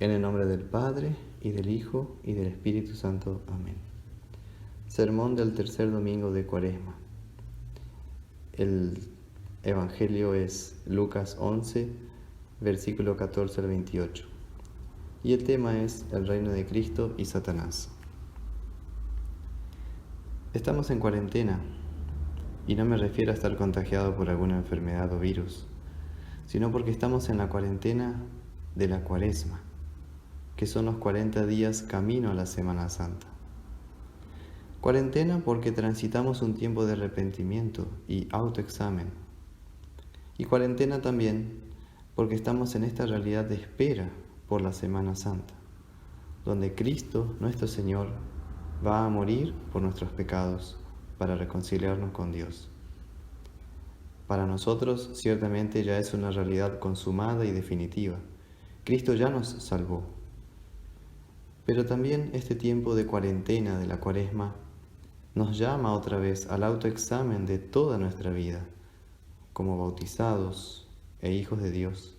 En el nombre del Padre, y del Hijo, y del Espíritu Santo. Amén. Sermón del tercer domingo de Cuaresma. El Evangelio es Lucas 11, versículo 14 al 28. Y el tema es el reino de Cristo y Satanás. Estamos en cuarentena, y no me refiero a estar contagiado por alguna enfermedad o virus, sino porque estamos en la cuarentena de la Cuaresma, que son los 40 días camino a la Semana Santa. Cuarentena porque transitamos un tiempo de arrepentimiento y autoexamen. Y cuarentena también porque estamos en esta realidad de espera por la Semana Santa, donde Cristo, nuestro Señor, va a morir por nuestros pecados para reconciliarnos con Dios. Para nosotros, ciertamente ya es una realidad consumada y definitiva. Cristo ya nos salvó. Pero también este tiempo de cuarentena de la Cuaresma nos llama otra vez al autoexamen de toda nuestra vida, como bautizados e hijos de Dios,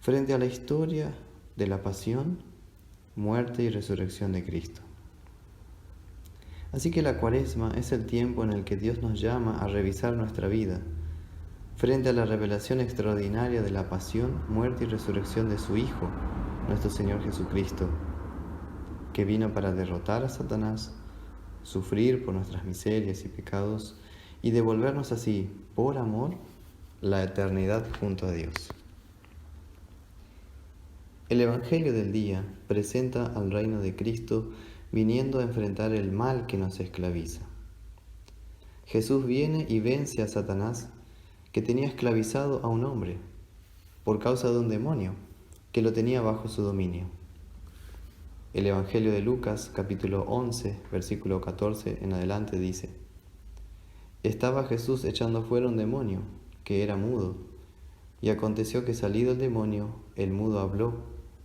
frente a la historia de la pasión, muerte y resurrección de Cristo. Así que la Cuaresma es el tiempo en el que Dios nos llama a revisar nuestra vida, frente a la revelación extraordinaria de la pasión, muerte y resurrección de su Hijo, nuestro Señor Jesucristo, que vino para derrotar a Satanás, sufrir por nuestras miserias y pecados y devolvernos así, por amor, la eternidad junto a Dios. El Evangelio del día presenta al reino de Cristo viniendo a enfrentar el mal que nos esclaviza. Jesús viene y vence a Satanás, que tenía esclavizado a un hombre por causa de un demonio que lo tenía bajo su dominio. El Evangelio de Lucas, capítulo 11, versículo 14 en adelante dice: Estaba Jesús echando fuera un demonio, que era mudo, y aconteció que salido el demonio, el mudo habló,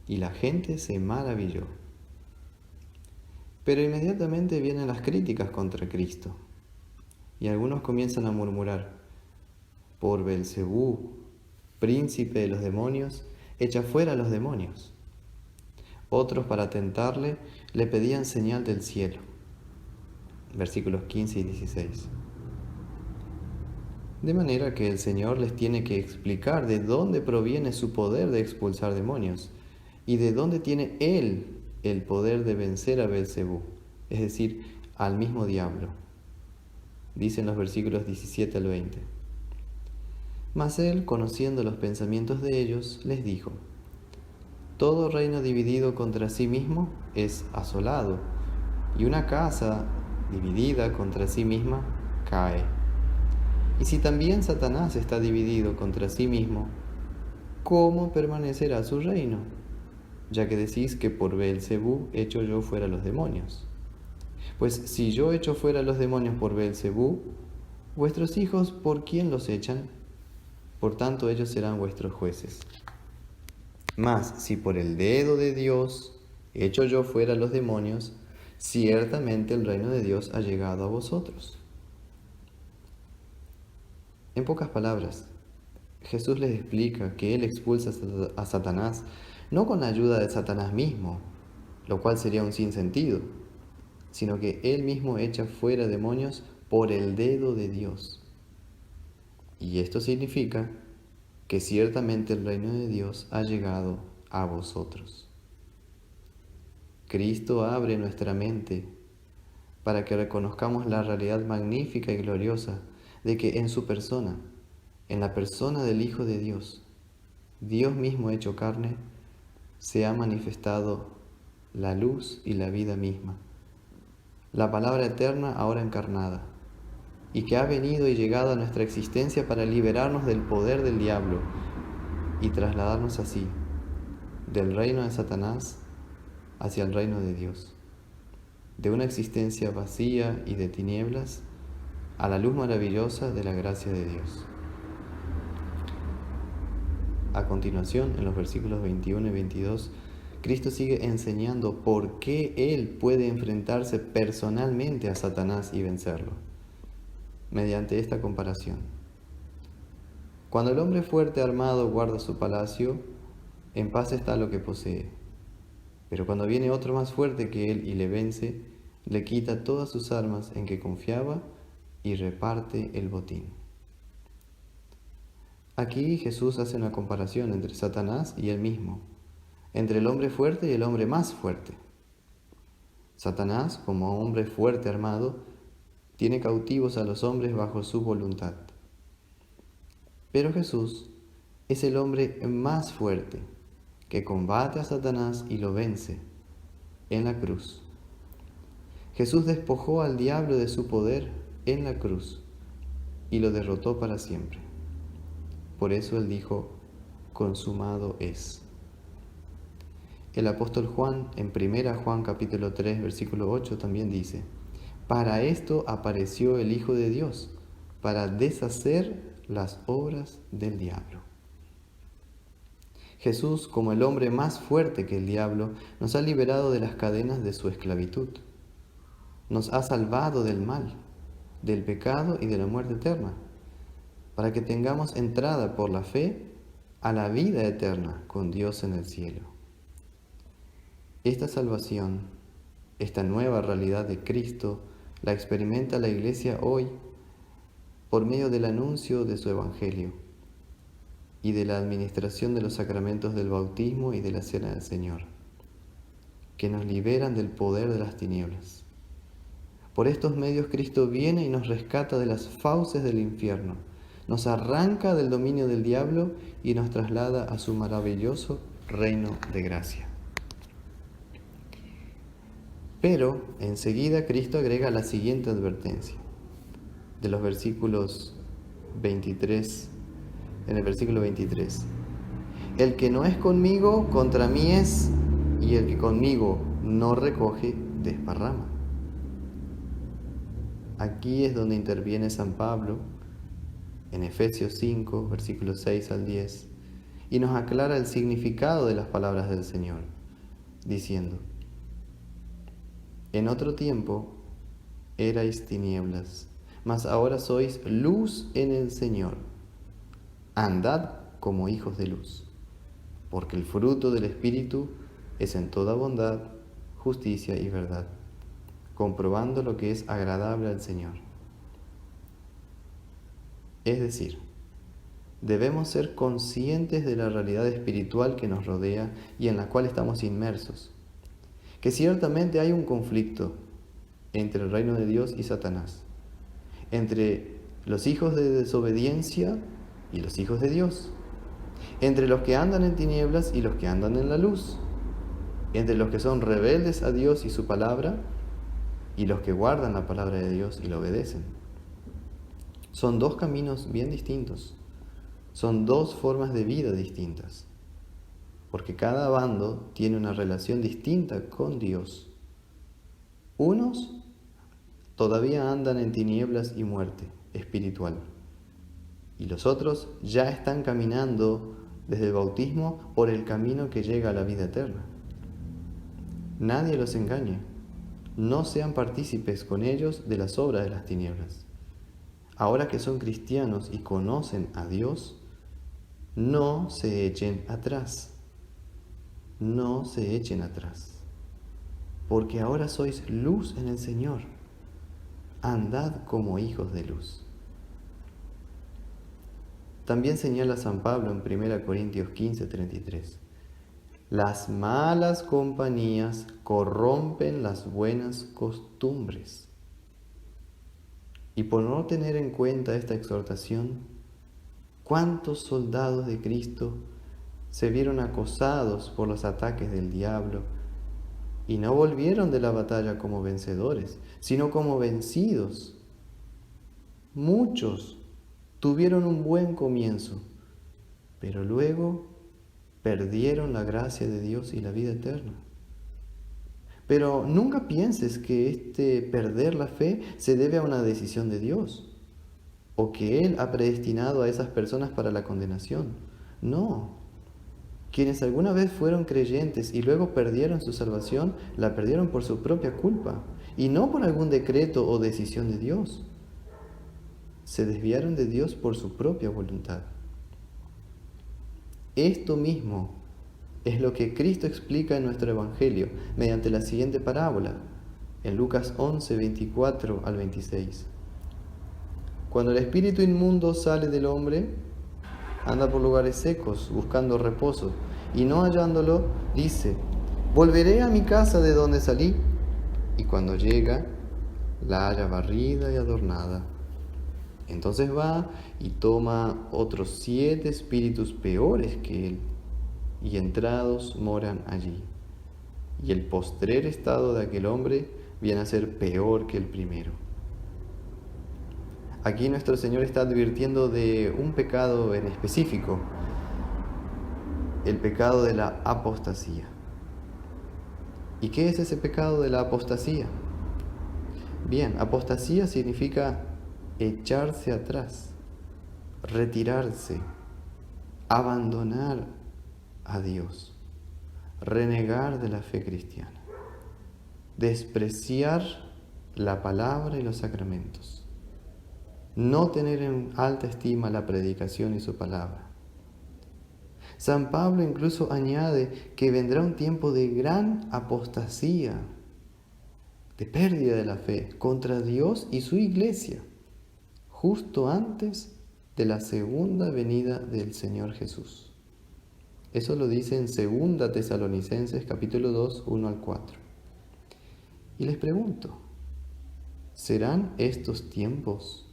y la gente se maravilló. Pero inmediatamente vienen las críticas contra Cristo, y algunos comienzan a murmurar: por Belcebú, príncipe de los demonios, echa fuera a los demonios. Otros, para tentarle, le pedían señal del cielo. Versículos 15 y 16. De manera que el Señor les tiene que explicar de dónde proviene su poder de expulsar demonios y de dónde tiene Él el poder de vencer a Belcebú, es decir, al mismo diablo. Dicen los versículos 17 al 20. Mas Él, conociendo los pensamientos de ellos, les dijo: Todo reino dividido contra sí mismo es asolado, y una casa dividida contra sí misma cae. Y si también Satanás está dividido contra sí mismo, ¿cómo permanecerá su reino? Ya que decís que por Belcebú echo yo fuera los demonios. Pues si yo echo fuera los demonios por Belcebú, vuestros hijos, ¿por quién los echan? Por tanto, ellos serán vuestros jueces. Mas si por el dedo de Dios echo yo fuera los demonios, ciertamente el reino de Dios ha llegado a vosotros. En pocas palabras, Jesús les explica que Él expulsa a Satanás no con la ayuda de Satanás mismo, lo cual sería un sinsentido, sino que Él mismo echa fuera demonios por el dedo de Dios. Y esto significa que ciertamente el reino de Dios ha llegado a vosotros. Cristo abre nuestra mente para que reconozcamos la realidad magnífica y gloriosa de que en su persona, en la persona del Hijo de Dios, Dios mismo hecho carne, se ha manifestado la luz y la vida misma, la palabra eterna ahora encarnada, y que ha venido y llegado a nuestra existencia para liberarnos del poder del diablo y trasladarnos así del reino de Satanás hacia el reino de Dios, de una existencia vacía y de tinieblas a la luz maravillosa de la gracia de Dios. A continuación, en los versículos 21 y 22, Cristo sigue enseñando por qué Él puede enfrentarse personalmente a Satanás y vencerlo, mediante esta comparación. Cuando el hombre fuerte armado guarda su palacio, en paz está lo que posee. Pero cuando viene otro más fuerte que él y le vence, le quita todas sus armas en que confiaba y reparte el botín. Aquí Jesús hace una comparación entre Satanás y él mismo, entre el hombre fuerte y el hombre más fuerte. Satanás, como hombre fuerte armado, tiene cautivos a los hombres bajo su voluntad. Pero Jesús es el hombre más fuerte, que combate a Satanás y lo vence en la cruz. Jesús despojó al diablo de su poder en la cruz y lo derrotó para siempre. Por eso él dijo, consumado es. El apóstol Juan, en 1 Juan capítulo 3, versículo 8, también dice, para esto apareció el Hijo de Dios, para deshacer las obras del diablo. Jesús, como el hombre más fuerte que el diablo, nos ha liberado de las cadenas de su esclavitud. Nos ha salvado del mal, del pecado y de la muerte eterna, para que tengamos entrada por la fe a la vida eterna con Dios en el cielo. Esta salvación, esta nueva realidad de Cristo, la experimenta la Iglesia hoy por medio del anuncio de su Evangelio y de la administración de los sacramentos del bautismo y de la cena del Señor, que nos liberan del poder de las tinieblas. Por estos medios Cristo viene y nos rescata de las fauces del infierno, nos arranca del dominio del diablo y nos traslada a su maravilloso reino de gracia. Pero enseguida Cristo agrega la siguiente advertencia, de los versículos 23, en el versículo 23. El que no es conmigo, contra mí es, y el que conmigo no recoge, desparrama. Aquí es donde interviene San Pablo, en Efesios 5, versículos 6 al 10, y nos aclara el significado de las palabras del Señor, diciendo, en otro tiempo erais tinieblas, mas ahora sois luz en el Señor. Andad como hijos de luz, porque el fruto del Espíritu es en toda bondad, justicia y verdad, comprobando lo que es agradable al Señor. Es decir, debemos ser conscientes de la realidad espiritual que nos rodea y en la cual estamos inmersos, que ciertamente hay un conflicto entre el reino de Dios y Satanás, entre los hijos de desobediencia y los hijos de Dios, entre los que andan en tinieblas y los que andan en la luz, entre los que son rebeldes a Dios y su palabra y los que guardan la palabra de Dios y la obedecen. Son dos caminos bien distintos, son dos formas de vida distintas, porque cada bando tiene una relación distinta con Dios. Unos todavía andan en tinieblas y muerte espiritual, y los otros ya están caminando desde el bautismo por el camino que llega a la vida eterna. Nadie los engañe, no sean partícipes con ellos de las obras de las tinieblas. Ahora que son cristianos y conocen a Dios, no se echen atrás. No se echen atrás, porque ahora sois luz en el Señor. Andad como hijos de luz. También señala San Pablo en 1 Corintios 15:33. Las malas compañías corrompen las buenas costumbres. Y por no tener en cuenta esta exhortación, ¿cuántos soldados de Cristo se vieron acosados por los ataques del diablo y no volvieron de la batalla como vencedores, sino como vencidos? Muchos tuvieron un buen comienzo, pero luego perdieron la gracia de Dios y la vida eterna. Pero nunca pienses que este perder la fe se debe a una decisión de Dios, o que Él ha predestinado a esas personas para la condenación. No. Quienes alguna vez fueron creyentes y luego perdieron su salvación, la perdieron por su propia culpa y no por algún decreto o decisión de Dios. Se desviaron de Dios por su propia voluntad. Esto mismo es lo que Cristo explica en nuestro Evangelio mediante la siguiente parábola, en Lucas 11, 24 al 26. Cuando el espíritu inmundo sale del hombre, anda por lugares secos buscando reposo, y no hallándolo, dice: volveré a mi casa de donde salí. Y cuando llega, la halla barrida y adornada. Entonces va y toma otros 7 espíritus peores que él, y entrados moran allí. Y el postrer estado de aquel hombre viene a ser peor que el primero. Aquí nuestro Señor está advirtiendo de un pecado en específico, el pecado de la apostasía. ¿Y qué es ese pecado de la apostasía? Bien, apostasía significa echarse atrás, retirarse, abandonar a Dios, renegar de la fe cristiana, despreciar la palabra y los sacramentos, no tener en alta estima la predicación y su palabra. San Pablo incluso añade que vendrá un tiempo de gran apostasía, de pérdida de la fe contra Dios y su iglesia, justo antes de la segunda venida del Señor Jesús. Eso lo dice en 2 Tesalonicenses capítulo 2, 1 al 4. Y les pregunto, ¿serán estos tiempos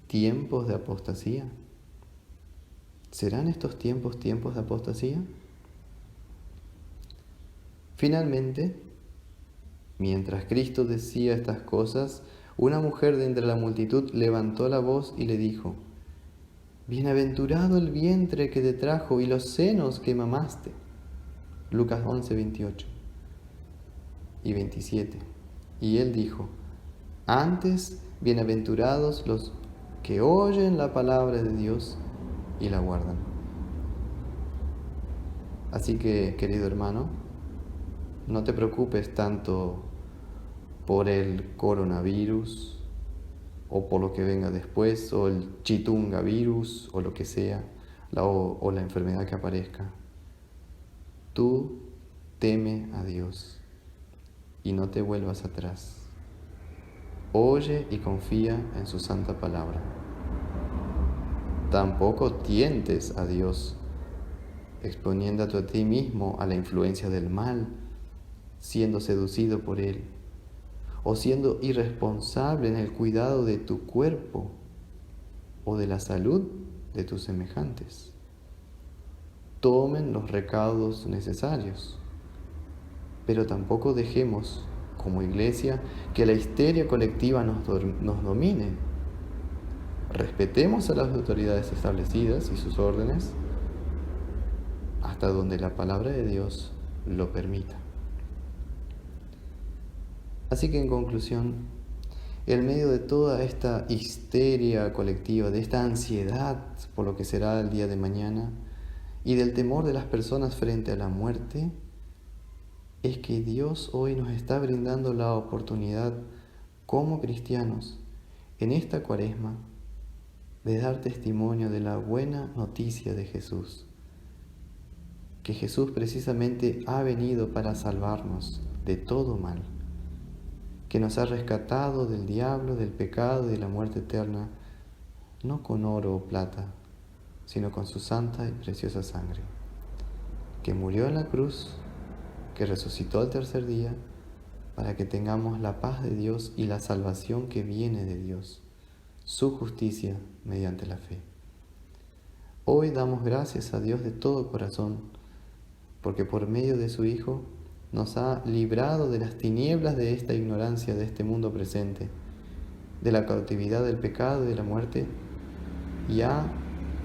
de apostasía? ¿Serán estos tiempos de apostasía? Finalmente, mientras Cristo decía estas cosas, una mujer de entre la multitud levantó la voz y le dijo: bienaventurado el vientre que te trajo y los senos que mamaste. Lucas 11, 28 y 27. Y él dijo: antes, bienaventurados los que oyen la palabra de Dios y la guardan. Así que, querido hermano, no te preocupes tanto por el coronavirus o por lo que venga después, o el chitungavirus o lo que sea, o la enfermedad que aparezca. Tú teme a Dios y no te vuelvas atrás. Oye y confía en su santa palabra. Tampoco tientes a Dios, exponiéndote a ti mismo a la influencia del mal, siendo seducido por él, o siendo irresponsable en el cuidado de tu cuerpo o de la salud de tus semejantes. Tomen los recaudos necesarios, pero tampoco dejemos, como iglesia, que la histeria colectiva nos domine. Respetemos a las autoridades establecidas y sus órdenes hasta donde la palabra de Dios lo permita. Así que en conclusión, en medio de toda esta histeria colectiva, de esta ansiedad por lo que será el día de mañana y del temor de las personas frente a la muerte, es que Dios hoy nos está brindando la oportunidad como cristianos en esta Cuaresma de dar testimonio de la buena noticia de Jesús, que Jesús precisamente ha venido para salvarnos de todo mal, que nos ha rescatado del diablo, del pecado y de la muerte eterna, no con oro o plata, sino con su santa y preciosa sangre, que murió en la cruz, que resucitó al tercer día, para que tengamos la paz de Dios y la salvación que viene de Dios, su justicia mediante la fe. Hoy damos gracias a Dios de todo corazón, porque por medio de su Hijo nos ha librado de las tinieblas de esta ignorancia de este mundo presente, de la cautividad del pecado y de la muerte, y ha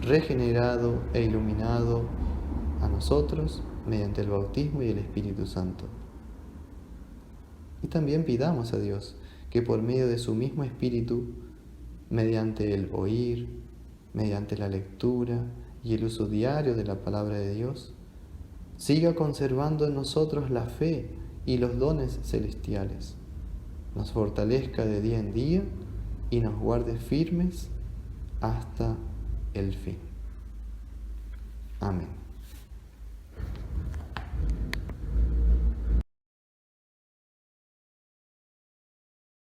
regenerado e iluminado a nosotros mediante el bautismo y el Espíritu Santo. Y también pidamos a Dios que por medio de su mismo Espíritu, mediante el oír, mediante la lectura y el uso diario de la palabra de Dios, siga conservando en nosotros la fe y los dones celestiales, nos fortalezca de día en día y nos guarde firmes hasta el fin. Amén.